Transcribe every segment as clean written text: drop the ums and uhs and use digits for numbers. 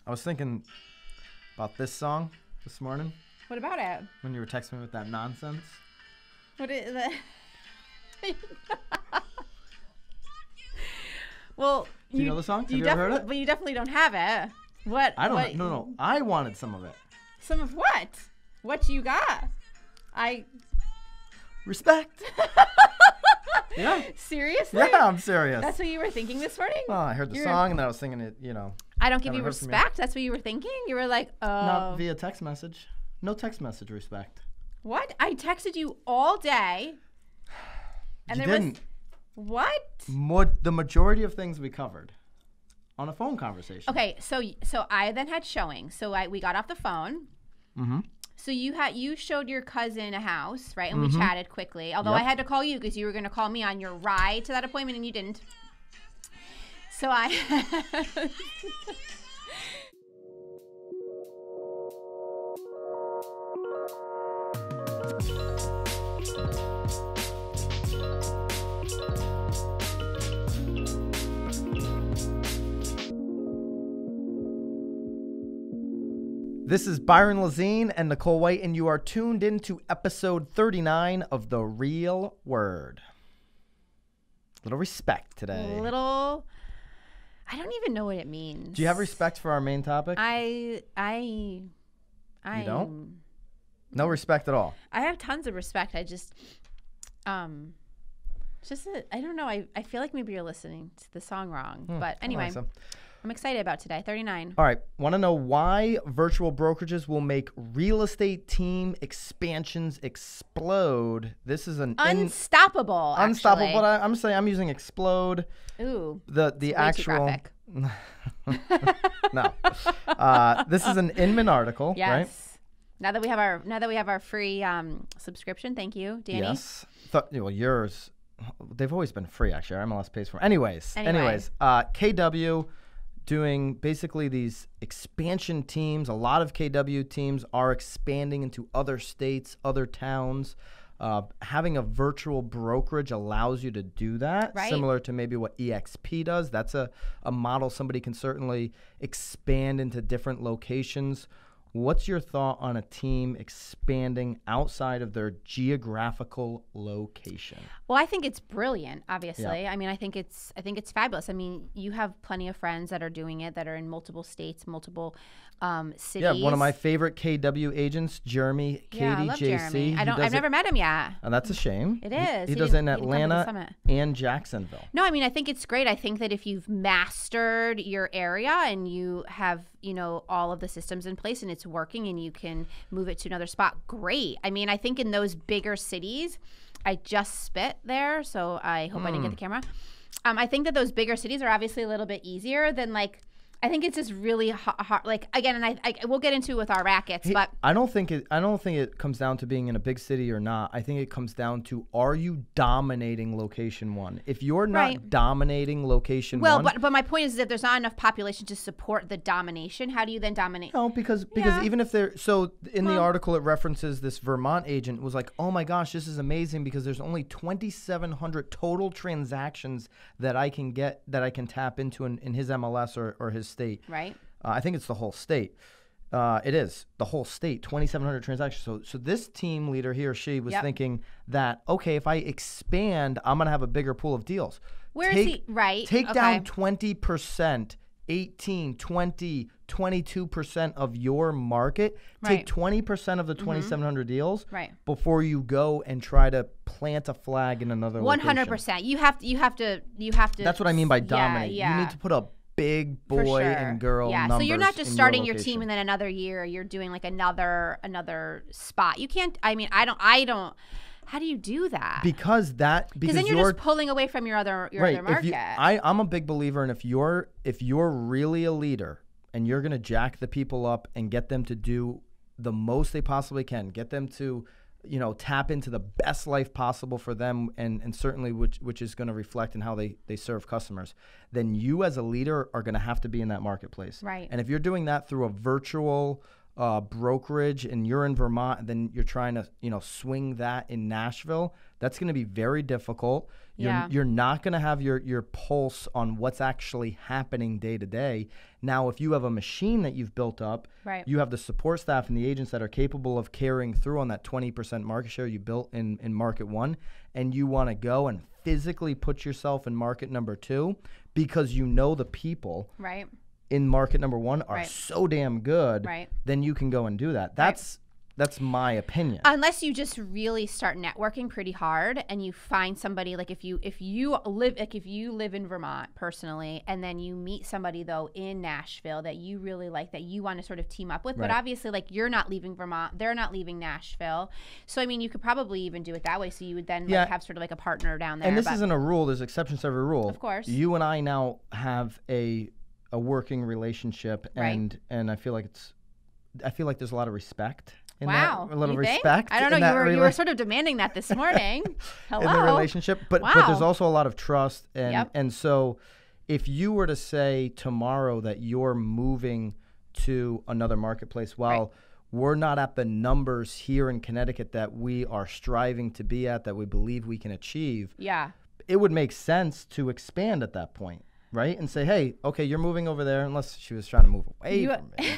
I was thinking about this song this morning. What about it? When you were texting me with that nonsense. What is that? Well, do you know the song? Have you ever heard it? But you definitely don't have it. What? I don't know. No. I wanted some of it. Some of what? What you got? Respect. Yeah. Seriously? Yeah, I'm serious. That's what you were thinking this morning? Oh, I heard the song and then I was thinking it, I don't give you respect? That's what you were thinking? You were like, oh. Not via text message. No text message respect. What? I texted you all day. And you didn't. What? The majority of things we covered on a phone conversation. Okay, so I then had showing. So we got off the phone. Mm-hmm. So you showed your cousin a house, right? And we chatted quickly. Although I had to call you because you were going to call me on your ride to that appointment and you didn't. So This is Byron Lazine and Nicole White, and you are tuned into episode 39 of The Real Word. Little respect today. I don't even know what it means. Do you have respect for our main topic? You don't? No respect at all? I have tons of respect. I don't know. I feel like maybe you're listening to the song wrong. But anyway. I'm excited about today, 39. All right. Want to know why virtual brokerages will make real estate team expansions explode? This is an unstoppable. Unstoppable, but I'm saying I'm using explode. Ooh. The actual. No. This is an Inman article, yes. right? Now that we have our free subscription, thank you, Danny. Yes. Well, yours, they've always been free. Actually, our MLS pays for them. Anyways, KW. Doing basically these expansion teams. A lot of KW teams are expanding into other states, other towns. Having a virtual brokerage allows you to do that, right. Similar to maybe what EXP does. That's a model somebody can certainly expand into different locations. What's your thought on a team expanding outside of their geographical location? Well, I think it's brilliant, obviously. Yeah. I mean, I think it's fabulous. I mean, you have plenty of friends that are doing it, that are in multiple states, multiple cities. Yeah, one of my favorite KW agents, Jeremy, Katie, I love JC. Jeremy. I've never met him yet. And that's a shame. It is. He does it in Atlanta and Jacksonville. No, I mean, I think it's great. I think that if you've mastered your area and you have, all of the systems in place and it's working and you can move it to another spot, great. I mean, I think in those bigger cities, I just spit there, so I hope I didn't get the camera. I think that those bigger cities are obviously a little bit easier than I think it's just really hard. Again, and I we'll get into it with our rackets, but I don't think it comes down to being in a big city or not. I think it comes down to, are you dominating location one? If you're not dominating location one, but my point is that there's not enough population to support the domination. How do you then dominate? No, because even if they're the article it references this Vermont agent was like, oh my gosh, this is amazing because there's only 2,700 total transactions that I can tap into in his MLS or his state. Right. I think it's the whole state. It is the whole state, 2,700 transactions. So this team leader, he or she, was thinking that, okay, if I expand, I'm going to have a bigger pool of deals. Where is he? Right. Take down 20%, 18, 20, 22% of your market. Take 20% of the 2,700 deals before you go and try to plant a flag in another 100%. You have to. That's what I mean by dominate. Yeah. You need to put a big boy and girl numbers. So you're not just starting your team and then another year you're doing like another spot. You can't. I mean, I don't. How do you do that? Because then you're just pulling away from your other market. I'm a big believer in if you're really a leader and you're gonna jack the people up and get them to do the most they possibly can, get them to tap into the best life possible for them and certainly which is going to reflect in how they serve customers, then you as a leader are going to have to be in that marketplace. Right. And if you're doing that through a virtual brokerage and you're in Vermont, and then you're trying to, swing that in Nashville, that's going to be very difficult. You're not going to have your pulse on what's actually happening day to day. Now, if you have a machine that you've built up, you have the support staff and the agents that are capable of carrying through on that 20% market share you built in market one, and you want to go and physically put yourself in market number two because the people in market number one are so damn good, then you can go and do that. That's my opinion. Unless you just really start networking pretty hard and you find somebody, like if you live in Vermont personally, and then you meet somebody though in Nashville that you really like, that you want to sort of team up with, but obviously like you're not leaving Vermont, they're not leaving Nashville. So I mean, you could probably even do it that way. So you would then like have sort of like a partner down there. And this isn't a rule. There's exceptions to every rule. Of course. You and I now have a working relationship, and I feel like there's a lot of respect. A little respect. I don't know. You were sort of demanding that this morning. Hello. In the relationship, but there's also a lot of trust, and so if you were to say tomorrow that you're moving to another marketplace, while we're not at the numbers here in Connecticut that we are striving to be at, that we believe we can achieve, it would make sense to expand at that point. Right? And say, hey, okay, you're moving over there, unless she was trying to move away from me.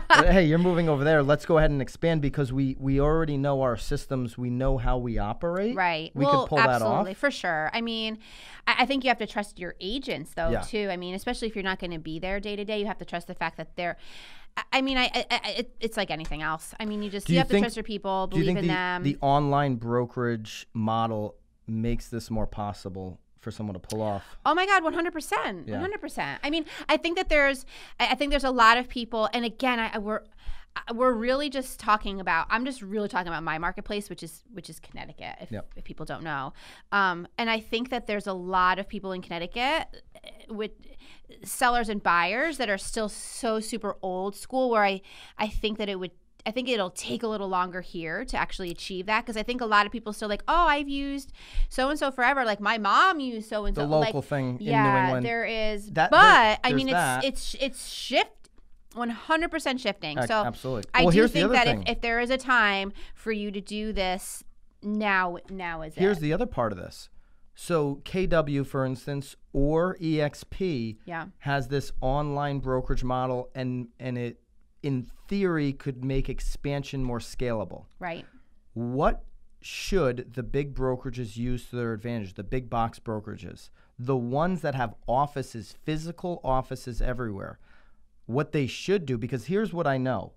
But, hey, you're moving over there. Let's go ahead and expand because we already know our systems. We know how we operate. Right. We could pull that off. Absolutely, for sure. I mean, I think you have to trust your agents, though, too. I mean, especially if you're not going to be there day to day, you have to trust the fact that they're – I mean, it's like anything else. I mean, you have to trust your people, believe in them. The online brokerage model makes this more possible for someone to pull off? Oh my God, 100%, 100%. I mean, I think there's a lot of people, and again, we're really just talking about. I'm just really talking about my marketplace, which is Connecticut. If people don't know, and I think that there's a lot of people in Connecticut with sellers and buyers that are still so super old school. Where I think that I think it'll take a little longer here to actually achieve that, because I think a lot of people still like, oh, I've used so-and-so forever. Like my mom used so-and-so. The local thing in New England. There is. I mean, it's shift. 100% shifting. So absolutely. I do think that if there is a time for you to do this, now is it. Here's the other part of this. So KW, for instance, or EXP has this online brokerage model, and it, in theory, could make expansion more scalable. Right. What should the big brokerages use to their advantage, the big box brokerages, the ones that have offices, physical offices everywhere? What they should do, because here's what I know.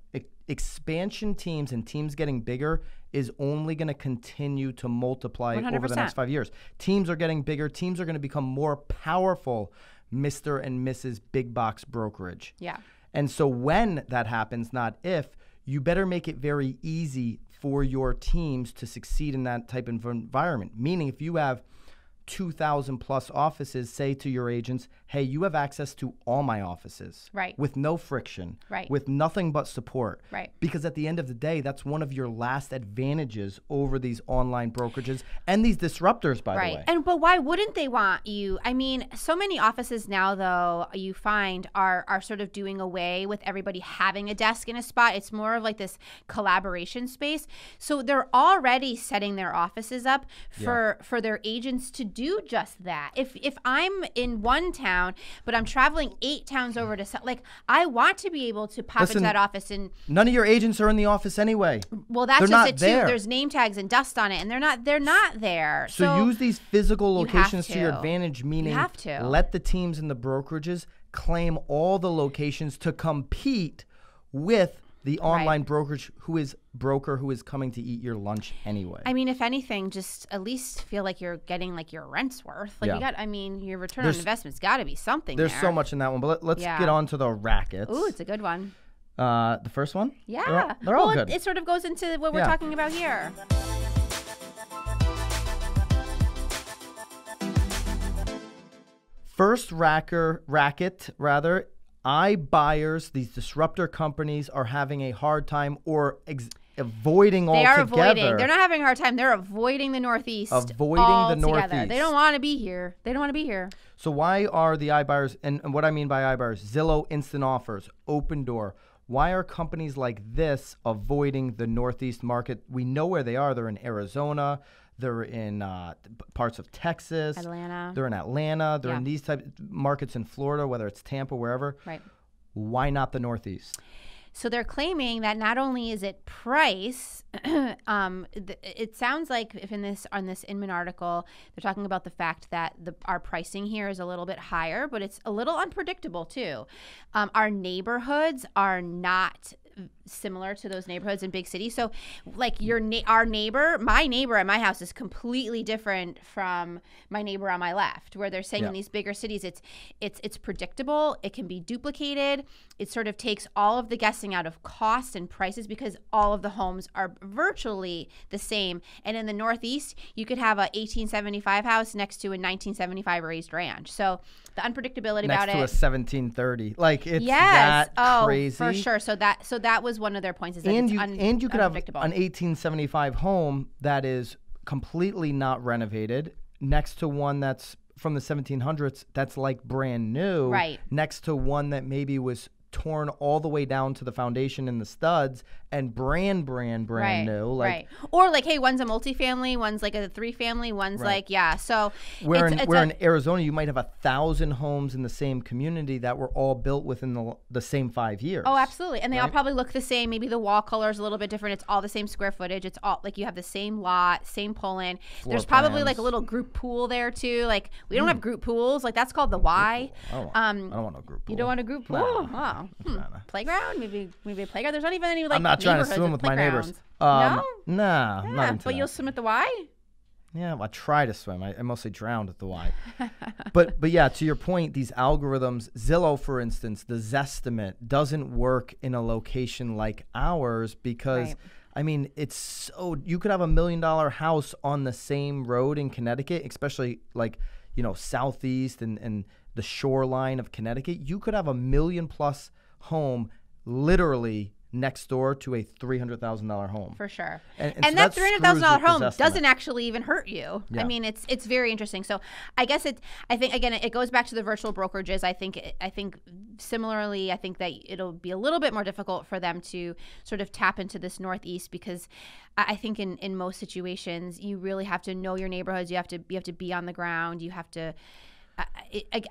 Expansion teams and teams getting bigger is only going to continue to multiply 100%. Over the next 5 years. Teams are getting bigger. Teams are going to become more powerful, Mr. and Mrs. Big Box Brokerage. Yeah. And so when that happens, not if, you better make it very easy for your teams to succeed in that type of environment. Meaning, if you have 2,000 plus offices, say to your agents, hey, you have access to all my offices. Right. With no friction. Right. With nothing but support. Right. Because at the end of the day, that's one of your last advantages over these online brokerages and these disruptors, by the way. But why wouldn't they want you? I mean, so many offices now, though, you find are sort of doing away with everybody having a desk in a spot. It's more of like this collaboration space. So they're already setting their offices up for their agents to do just that. If I'm in one town, but I'm traveling 8 towns over to, like, I want to be able to pop into that office. And none of your agents are in the office anyway. Well, that's just it too. There's name tags and dust on it, and they're not there. So use these physical locations to your advantage, meaning you have to let the teams and the brokerages claim all the locations to compete with the online broker who is coming to eat your lunch anyway. I mean, if anything, just at least feel like you're getting like your rent's worth. Like your return on investment's got to be something. There's so much in that one, but let's get on to the rackets. Ooh, it's a good one. The first one? Yeah. They're all good. It sort of goes into what we're talking about here. First racket, iBuyers, these disruptor companies, are having a hard time or avoiding altogether. They are avoiding. They're not having a hard time. They're avoiding the Northeast. Northeast. They don't want to be here. So why are the iBuyers, and what I mean by iBuyers, Zillow Instant Offers, Open Door, why are companies like this avoiding the Northeast market? We know where they are. They're in Arizona. They're in parts of Texas. Atlanta. They're in Atlanta. They're in these type markets in Florida, whether it's Tampa, wherever. Right. Why not the Northeast? So they're claiming that not only is it price, it sounds like if on this Inman article, they're talking about the fact that our pricing here is a little bit higher, but it's a little unpredictable too. Our neighborhoods are not similar to those neighborhoods in big cities. So like my neighbor at my house is completely different from my neighbor on my left, where they're saying in these bigger cities, it's predictable. It can be duplicated. It sort of takes all of the guessing out of cost and prices because all of the homes are virtually the same. And in the Northeast, you could have a 1875 house next to a 1975 raised ranch. So the unpredictability about it. Next to a 1730. Like it's that crazy. For sure. So that was one of their points is that and you could have an 1875 home that is completely not renovated next to one that's from the 1700s that's like brand new, right, next to one that maybe was torn all the way down to the foundation and the studs and brand new. Like, right. Or like, hey, one's a multifamily, one's like a 3-family, one's like, So where in Arizona, you might have 1,000 homes in the same community that were all built within the same 5 years. Oh, absolutely. And they all probably look the same. Maybe the wall color is a little bit different. It's all the same square footage. It's all like you have the same lot, same pull-in. There's probably like a little group pool there too. Like we don't have group pools. Like that's called the Y. I don't want a group pool. You don't want a group pool? Nah. Wow. Playground? Maybe a playground. There's not even any like. I'm not trying to swim with my neighbors. No? Nah, I'm not into but that. you'll swim at the Y? Yeah, I try to swim. I mostly drowned at the Y. but yeah, to your point, these algorithms, Zillow, for instance, the Zestimate doesn't work in a location like ours because, I mean, it's so, you could have $1 million house on the same road in Connecticut, especially like, Southeast and the shoreline of Connecticut. You could have $1 million+ home literally next door to a $300,000 home. For sure. And so that $300,000 home doesn't actually even hurt you. Yeah. I mean, it's very interesting. So I guess I think again, it goes back to the virtual brokerages. I think similarly, I think that it'll be a little bit more difficult for them to sort of tap into this Northeast because I think in most situations, you really have to know your neighborhoods. You have to be on the ground. You have to,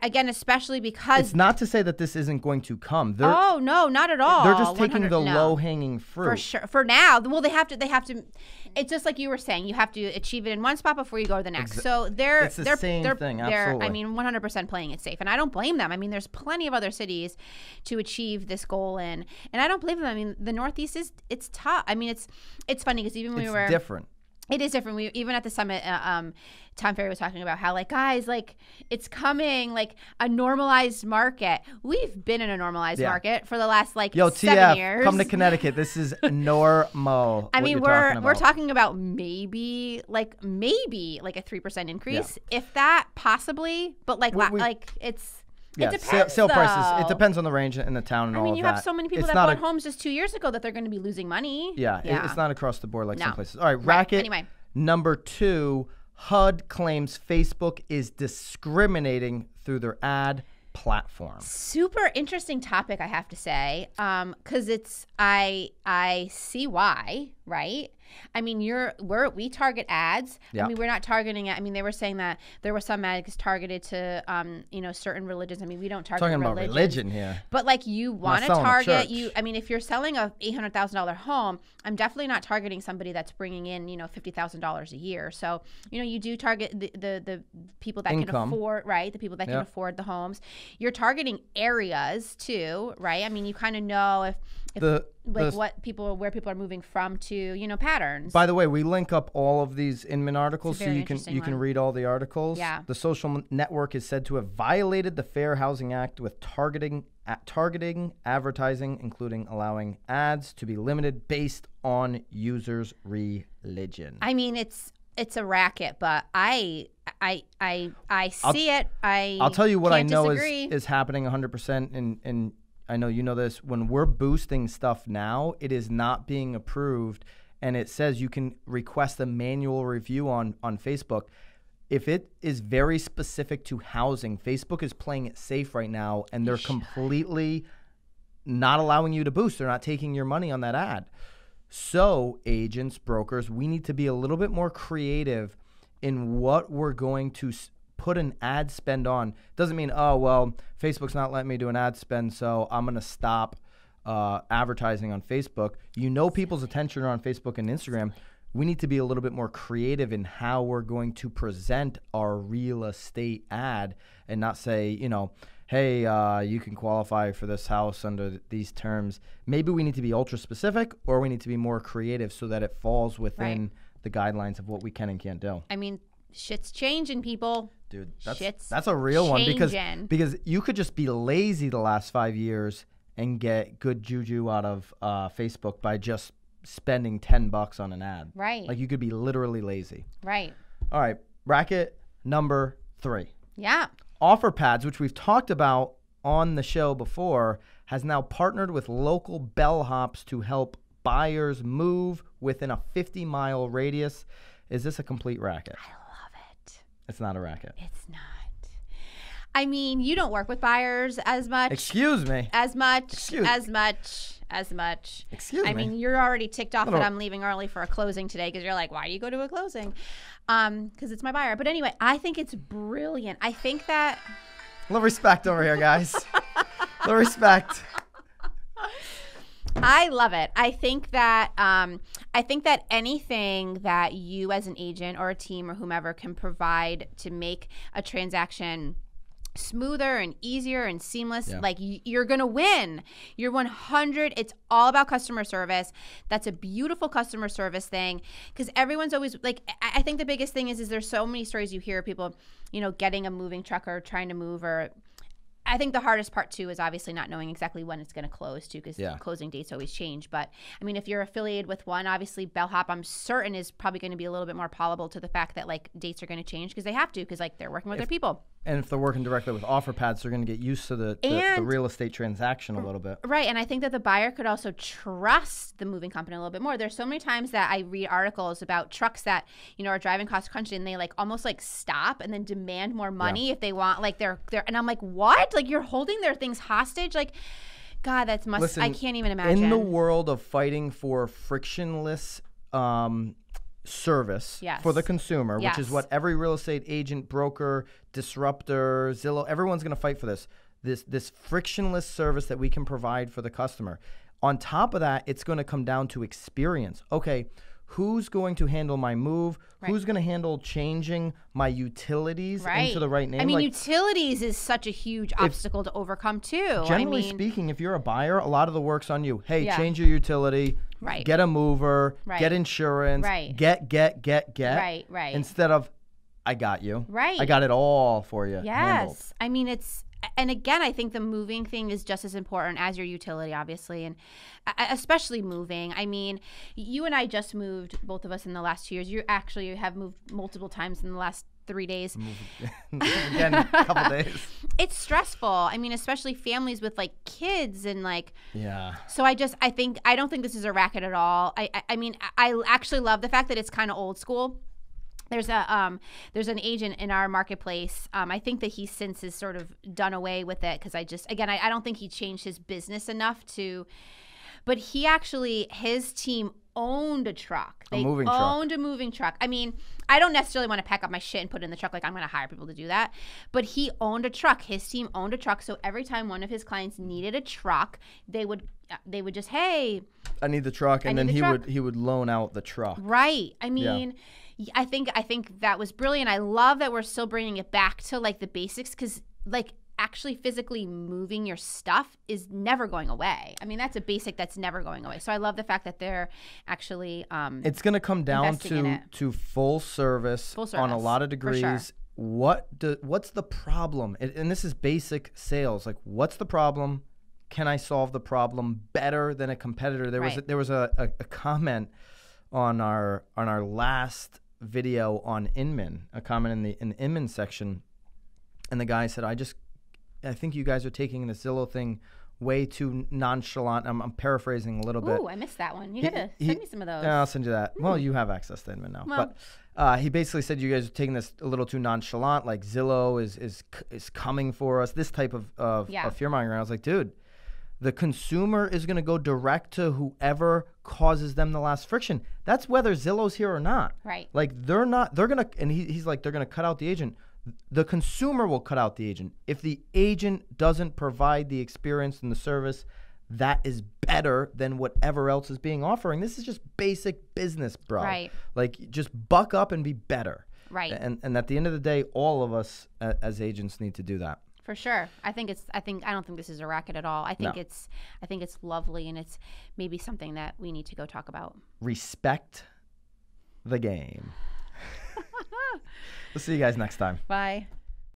again, especially because it's not to say that this isn't going to come. No, not at all. They're just taking the low-hanging fruit. For sure. For now, well, they have to. It's just like you were saying. You have to achieve it in one spot before you go to the next. So it's the same thing. Absolutely. I mean, 100% playing it safe, and I don't blame them. I mean, there's plenty of other cities to achieve this goal in, and I don't blame them. I mean, the Northeast it's tough. I mean, it's funny because even when we were different. It is different. We even at the summit, Tom Ferry was talking about how, like, guys, like, it's coming, like, a normalized market. We've been in a normalized market for the last, 7 years. Come to Connecticut. This is normal. I mean, we're talking about maybe like a 3% increase, if that, possibly. But, it's... Yeah, it depends, sale prices. It depends on the range and the town and all of that. I mean, you have so many people that bought homes just 2 years ago that they're going to be losing money. Yeah. It's not across the board like some places. All right, Racket. Anyway. Number 2, HUD claims Facebook is discriminating through their ad platform. Super interesting topic, I have to say, because I see why, right? I mean, we target ads. Yeah. I mean, we're not targeting it. I mean, they were saying that there were some ads targeted to, certain religions. I mean, we don't target talking about religion here. But you want to target I mean, if you're selling a $800,000 home, I'm definitely not targeting somebody that's bringing in, $50,000 a year. So, you do target the people that can afford, right? The people that can afford the homes. You're targeting areas too, right? I mean, you kind of know if where people are moving from to, patterns. By the way, we link up all of these Inman articles so you can read all the articles. Yeah. The social network is said to have violated the Fair Housing Act with targeting advertising, including allowing ads to be limited based on users' religion. I mean, it's a racket, but I see it. I'll tell you what I know is happening 100%, and I know you know this. When we're boosting stuff now, it is not being approved, and it says you can request a manual review on Facebook. If it is very specific to housing, Facebook is playing it safe right now, and they're completely not allowing you to boost. They're not taking your money on that ad. So agents, brokers, we need to be a little bit more creative in what we're going to put an ad spend on. Doesn't mean, oh, well, Facebook's not letting me do an ad spend, so I'm going to stop advertising on Facebook. You know, people's attention are on Facebook and Instagram. We need to be a little bit more creative in how we're going to present our real estate ad and not say, you know, hey, you can qualify for this house under these terms. Maybe we need to be ultra specific, or we need to be more creative so that it falls within the guidelines of what we can and can't do. I mean, shit's changing, people. Dude, that's a real one, because you could just be lazy the last 5 years and get good juju out of Facebook by just spending $10 on an ad. Right. Like, you could be literally lazy. Right. All right. Racket number 3. Yeah. OfferPads, which we've talked about on the show before, has now partnered with local bellhops to help buyers move within a 50-mile radius. Is this a complete racket? I love it. It's not a racket. It's not. I mean, you don't work with buyers as much. Excuse me. As much. Excuse me. I mean, you're already ticked off that I'm leaving early for a closing today because you're like, why do you go to a closing? Because it's my buyer. But anyway, I think it's brilliant. I think that... A little respect over here, guys. A little respect. I love it. I think that anything that you as an agent or a team or whomever can provide to make a transaction smoother and easier and seamless, like you're gonna win. You're 100. It's all about customer service. That's a beautiful customer service thing, because everyone's always like, I think the biggest thing is there's so many stories you hear of people, you know, getting a moving truck or trying to move, or I think the hardest part too is obviously not knowing exactly when it's going to close too, because closing dates always change. But I mean, if you're affiliated with one, obviously bellhop, I'm certain, is probably going to be a little bit more palatable to the fact that like dates are going to change because they have to, because like they're working with their people. And if they're working directly with OfferPads, they're going to get used to the real estate transaction a little bit. Right. And I think that the buyer could also trust the moving company a little bit more. There's so many times that I read articles about trucks that, you know, are driving cross country and they like almost like stop and then demand more money if they want, like they're and I'm like, what? Like, you're holding their things hostage? Like, God, that's Listen, I can't even imagine. In the world of fighting for frictionless service for the consumer, which is what every real estate agent, broker, disruptor, Zillow, everyone's going to fight for this frictionless service that we can provide for the customer. On top of that, it's going to come down to experience. Okay, who's going to handle my move? Who's going to handle changing my utilities into the right name? I mean, like, utilities is such a huge obstacle to overcome too. Generally speaking, if you're a buyer, a lot of the work's on you. Hey, change your utility. Get a mover. Get insurance. Get. Instead of, I got you. I got it all for you. Handled. I mean, it's... And again, I think the moving thing is just as important as your utility, obviously, and especially moving. I mean, you and I just moved, both of us, in the last 2 years. You actually have moved multiple times in the last 3 days. Again, a couple days. It's stressful. I mean, especially families with like kids and like. Yeah. So I don't think this is a racket at all. I mean, I actually love the fact that it's kind of old school. There's an agent in our marketplace. I think that he since has sort of done away with it, because I don't think he changed his business enough to, but his team owned a truck. They owned a moving truck. I mean, I don't necessarily want to pack up my shit and put it in the truck. Like, I'm going to hire people to do that. But he owned a truck. His team owned a truck. So every time one of his clients needed a truck, they would just, hey, I need the truck, and then he would loan out the truck. Right. I mean. I think that was brilliant. I love that we're still bringing it back to like the basics, because like actually physically moving your stuff is never going away. I mean, that's a basic that's never going away. So I love the fact that they're actually it's going to come down to full service on a lot of degrees. Sure. What's the problem? And this is basic sales. Like, what's the problem? Can I solve the problem better than a competitor? There was a comment on our last video on Inman, a comment in the Inman section, and the guy said, I think you guys are taking the Zillow thing way too nonchalant. I'm paraphrasing a little bit. Ooh, I missed that one. You gotta send me some of those. Yeah, I'll send you that. Well, you have access to Inman now. Well, but he basically said you guys are taking this a little too nonchalant, like Zillow is coming for us, this type of fear mongering. I was like, dude, The consumer is going to go direct to whoever causes them the last friction. That's whether Zillow's here or not. Right. Like they're going to, and he's like, they're going to cut out the agent. The consumer will cut out the agent. If the agent doesn't provide the experience and the service that is better than whatever else is being offering, this is just basic business, bro. Right. Like just buck up and be better. Right. And at the end of the day, all of us as agents need to do that. For sure. I don't think this is a racket at all. I think it's lovely, and it's maybe something that we need to go talk about. Respect the game. We'll see you guys next time. Bye.